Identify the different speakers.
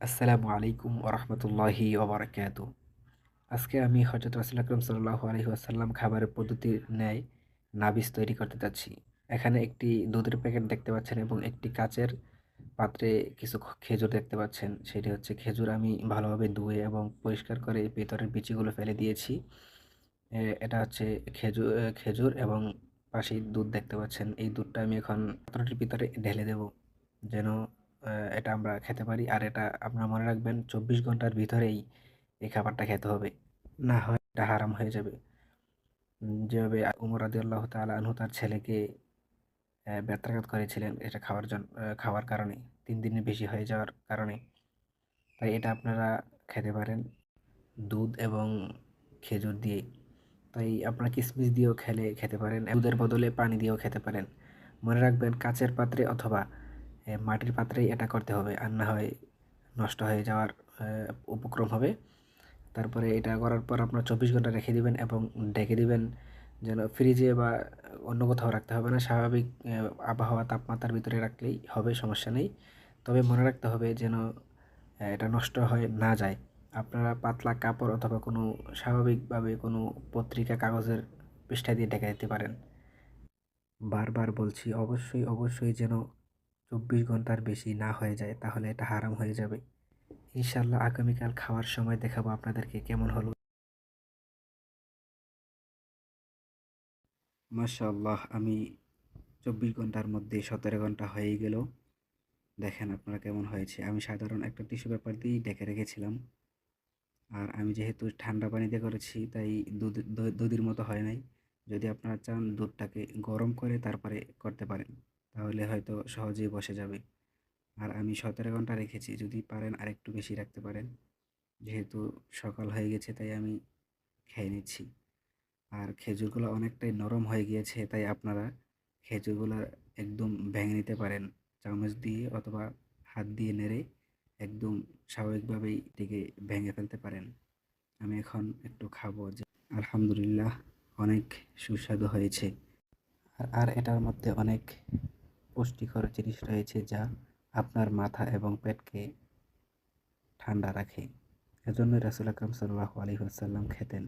Speaker 1: আসসালামু আলাইকুম ওরহমতুল্লাহি ওবরাকাতু। আজকে আমি হযরত রাসূল আকরাম সাল্লাল্লাহু আলাইহি ওয়াসাল্লাম খাবারের পদ্ধতির ন্যায় নাবিজ তৈরি করতে যাচ্ছি। এখানে একটি দুধের প্যাকেট দেখতে পাচ্ছেন এবং একটি কাচের পাত্রে কিছু খেজুর দেখতে পাচ্ছেন। সেটি হচ্ছে খেজুর আমি ভালোভাবে ধুয়ে এবং পরিষ্কার করে ভেতরের বিচিগুলো ফেলে দিয়েছি। এটা হচ্ছে খেজুর এবং পাশেই দুধ দেখতে পাচ্ছেন। এই দুধটা আমি এখন পাত্রটির ভিতরে ঢেলে দেব যেন এটা আমরা খেতে পারি। আর এটা আপনারা মনে রাখবেন ২৪ ঘন্টার ভিতরেই এই খাবারটা খেতে হবে। না হয় এটা হারাম হয়ে যাবে। যেভাবে উমর রাদিয়াল্লাহু তাআলা আনহু তার ছেলেকে ব্যত্রাঘাত করেছিলেন এটা খাওয়ার কারণে ৩ দিনের বেশি হয়ে যাওয়ার কারণে। তাই এটা আপনারা খেতে পারেন দুধ এবং খেজুর দিয়ে। তাই আপনারা কিশমিশ দিয়েও খেতে পারেন। দুধের বদলে পানি দিয়েও খেতে পারেন। মনে রাখবেন কাচের পাত্রে অথবা মাটির পাত্রেই এটা করতে হবে। আর না হয় নষ্ট হয়ে যাওয়ার উপক্রম হবে। তারপরে এটা করার পর আপনার ২৪ ঘন্টা রেখে দিবেন এবং ঢেকে দিবেন যেন ফ্রিজে বা অন্য কোথাও রাখতে হবে না। স্বাভাবিক আবহাওয়া তাপমাত্রার ভিতরে রাখলেই হবে, সমস্যা নেই। তবে মনে রাখতে হবে যেন এটা নষ্ট হয়ে না যায়। আপনারা পাতলা কাপড় অথবা কোনো স্বাভাবিকভাবে কোনো পত্রিকা, কাগজের পৃষ্ঠা দিয়ে ঢেকে দিতে পারেন। বারবার বলছি অবশ্যই যেন ২৪ ঘন্টার বেশি না হয়ে যায়, তাহলে এটা হারাম হয়ে যাবে। ইনশাআল্লাহ আগামীকাল খাওয়ার সময় দেখাবো আপনাদেরকে কেমন হলো। মাশাআল্লাহ, আমি ২৪ ঘন্টার মধ্যে ১৭ ঘন্টা হয়েই গেল। দেখেন আপনারা কেমন হয়েছে। আমি সাধারণ একটা টিস্যু পেপার দিয়েই ঢেকে রেখেছিলাম। আর আমি যেহেতু ঠান্ডা পানি দিয়ে করেছি তাই দধির মতো হয় নাই। যদি আপনারা চান দুধটাকে গরম করে তারপরে করতে পারেন। তাহলে হয়তো সহজেই বসে যাবে। আর আমি ১৭ ঘন্টা রেখেছি। যদি পারেন আরেকটু বেশি রাখতে পারেন। যেহেতু সকাল হয়ে গেছে তাই আমি খেয়ে নিচ্ছি। আর খেজুরগুলো অনেকটাই নরম হয়ে গিয়েছে তাই আপনারা খেজুরগুলো একদম ভেঙে নিতে পারেন চামচ দিয়ে অথবা হাত দিয়ে নেড়ে একদম স্বাভাবিকভাবেই এটিকে ভেঙে ফেলতে পারেন। আমি এখন একটু খাবো যে আলহামদুলিল্লাহ অনেক সুস্বাদু হয়েছে। আর এটার মধ্যে অনেক পুষ্টিকর জিনিস রয়েছে যা আপনার মাথা এবং পেটকে ঠান্ডা রাখে। এজন্যই রাসূল আকরাম সাল্লাল্লাহু আলাইহি ওয়াসাল্লাম খেতেন।